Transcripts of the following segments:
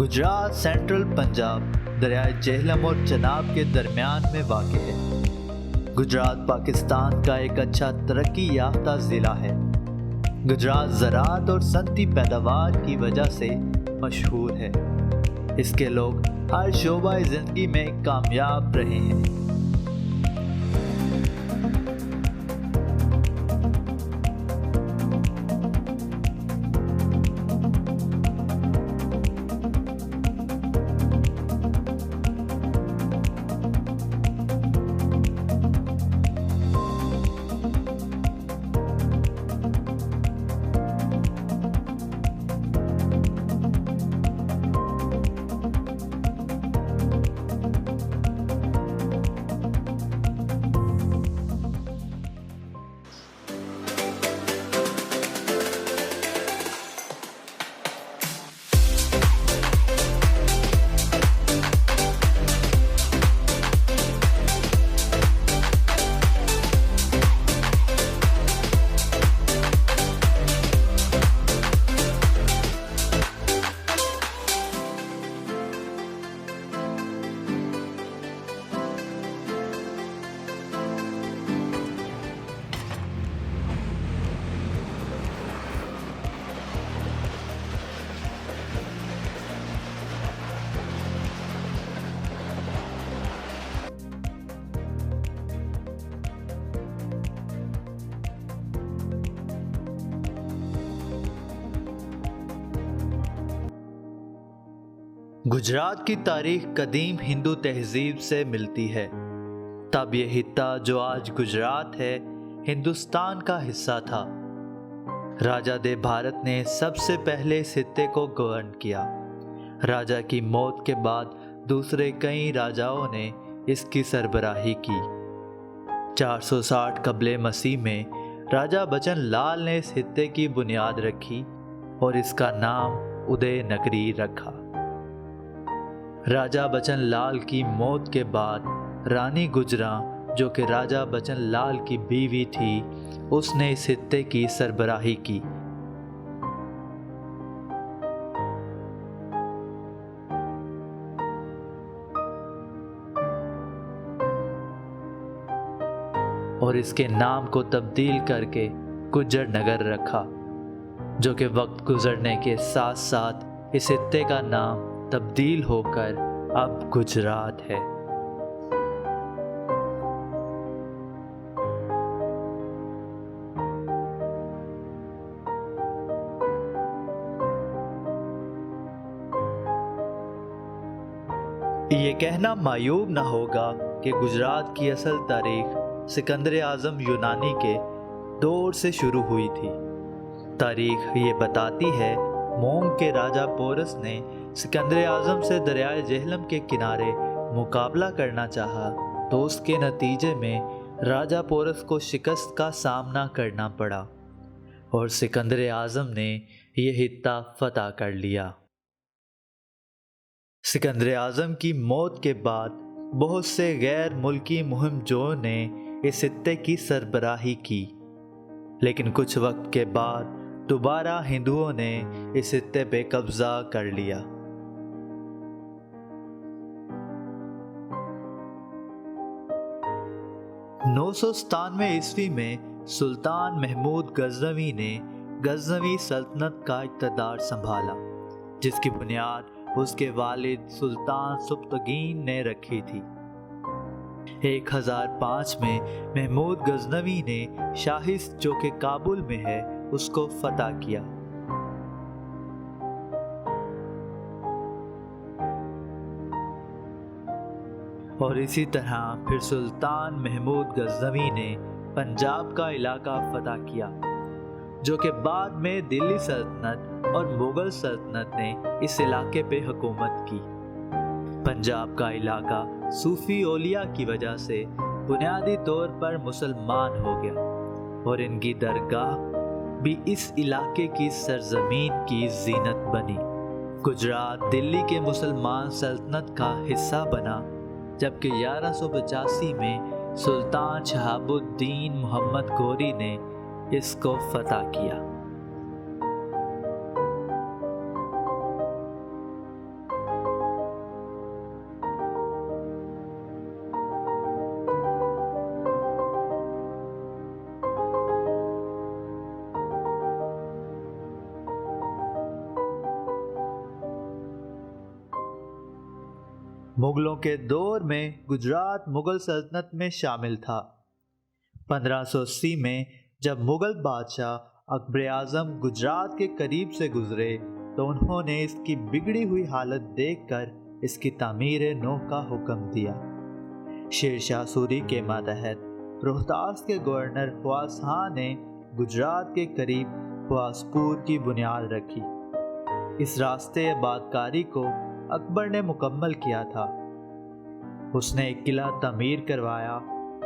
Gujarat central Punjab دریائے جہلم اور چناب کے درمیان میں واقع ہے۔ گجرات پاکستان کا ایک اچھا ترقی یافتہ ضلع ہے۔ گجرات زراعت اور صنعتی پیداوار کی وجہ سے مشہور ہے۔ اس کے لوگ ہر شعبہ زندگی میں کامیاب رہے ہیں۔ گجرات کی تاریخ قدیم ہندو تہذیب سے ملتی ہے۔ تب یہ خطہ جو آج گجرات ہے ہندوستان کا حصہ تھا۔ راجہ دے بھارت نے سب سے پہلے اس خطے کو گورن کیا۔ راجہ کی موت کے بعد دوسرے کئی راجاؤں نے اس کی سربراہی کی۔ 460 قبل مسیح میں راجہ بچن لال نے اس خطے کی بنیاد رکھی اور اس کا نام ادے نگری رکھا۔ راجہ بچن لال کی موت کے بعد رانی گجراں جو کہ راجہ بچن لال کی بیوی تھی اس نے اس خطے کی سربراہی کی۔ اور اس کے نام کو تبدیل کر کے گجر نگر رکھا، جو کہ وقت گزرنے کے ساتھ ساتھ اس خطے کا نام تبدیل ہو کر اب گجرات ہے۔ یہ کہنا معیوب نہ ہوگا کہ گجرات کی اصل تاریخ سکندر اعظم یونانی کے دور سے شروع ہوئی تھی۔ تاریخ یہ بتاتی ہے موم کے راجہ پورس نے سکندر اعظم سے دریائے جہلم کے کنارے مقابلہ کرنا چاہا تو اس کے نتیجے میں راجہ پورس کو شکست کا سامنا کرنا پڑا اور سکندر اعظم نے یہ خطہ فتح کر لیا۔ سکندر اعظم کی موت کے بعد بہت سے غیر ملکی مہم جوؤں نے اس خطے کی سربراہی کی، لیکن کچھ وقت کے بعد دوبارہ ہندوؤں نے اس خطے پہ قبضہ کر لیا۔ 997 عیسوی میں سلطان محمود غزنوی نے غزنوی سلطنت کا اقتدار سنبھالا، جس کی بنیاد اس کے والد سلطان سبکتگین نے رکھی تھی۔ 1005 میں محمود غزنوی نے شاہست جو کہ کابل میں ہے اس کو فتح کیا۔ اور اسی طرح پھر سلطان محمود غزنوی نے پنجاب کا علاقہ فتح کیا، جو کہ بعد میں دلی سلطنت اور مغل سلطنت نے اس علاقے پہ حکومت کی۔ پنجاب کا علاقہ صوفی اولیاء کی وجہ سے بنیادی طور پر مسلمان ہو گیا اور ان کی درگاہ بھی اس علاقے کی سرزمین کی زینت بنی۔ گجرات دلی کے مسلمان سلطنت کا حصہ بنا، جبکہ 1185 میں سلطان شہاب الدین محمد غوری نے اس کو فتح کیا۔ مغلوں کے دور میں گجرات مغل سلطنت میں شامل تھا۔ 1580 میں جب مغل بادشاہ اکبر اعظم گجرات کے قریب سے گزرے تو انہوں نے اس کی بگڑی ہوئی حالت دیکھ کر اس کی تعمیر نو کا حکم دیا۔ شیر شاہ سوری کے ماتحت روہتاس کے گورنر خواص خاں نے گجرات کے قریب خواسپور کی بنیاد رکھی۔ اس راستے آباد کاری کو اکبر نے مکمل کیا تھا۔ اس نے ایک قلعہ تعمیر کروایا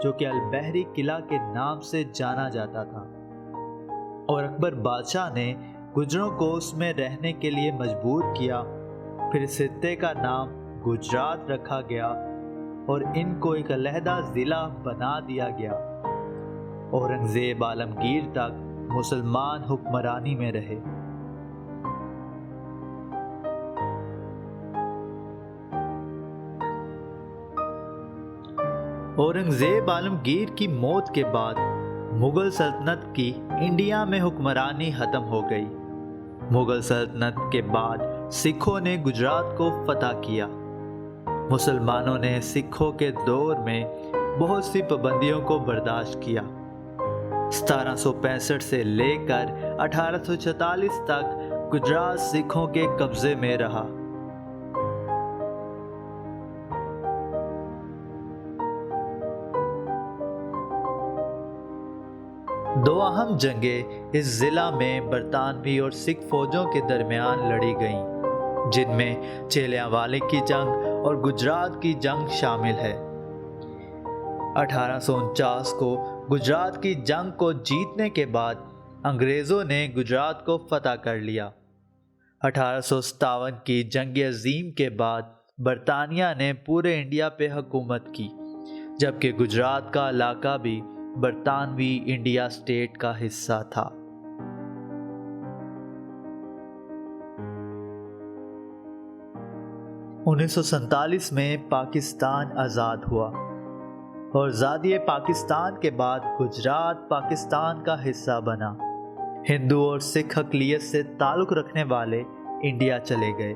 جو کہ البحری قلعہ کے نام سے جانا جاتا تھا، اور اکبر بادشاہ نے گجروں کو اس میں رہنے کے لیے مجبور کیا۔ پھر اس خطے کا نام گجرات رکھا گیا اور ان کو ایک علیحدہ ضلع بنا دیا گیا۔ اورنگزیب عالمگیر تک مسلمان حکمرانی میں رہے۔ اورنگزیب عالمگیر کی موت کے بعد مغل سلطنت کی انڈیا میں حکمرانی ختم ہو گئی۔ مغل سلطنت کے بعد سکھوں نے گجرات کو فتح کیا۔ مسلمانوں نے سکھوں کے دور میں بہت سی پابندیوں کو برداشت کیا۔ 1765 سے لے کر 1846 تک گجرات سکھوں کے قبضے میں رہا۔ دو اہم جنگیں اس ضلع میں برطانوی اور سکھ فوجوں کے درمیان لڑی گئیں، جن میں چیلیاں والے کی جنگ اور گجرات کی جنگ شامل ہے۔ 1849 کو گجرات کی جنگ کو جیتنے کے بعد انگریزوں نے گجرات کو فتح کر لیا۔ 1857 کی جنگ عظیم کے بعد برطانیہ نے پورے انڈیا پہ حکومت کی، جبکہ گجرات کا علاقہ بھی برطانوی انڈیا اسٹیٹ کا حصہ تھا۔ 1947 میں پاکستان آزاد ہوا، اور آزادی پاکستان کے بعد گجرات پاکستان کا حصہ بنا۔ ہندو اور سکھ اقلیت سے تعلق رکھنے والے انڈیا چلے گئے۔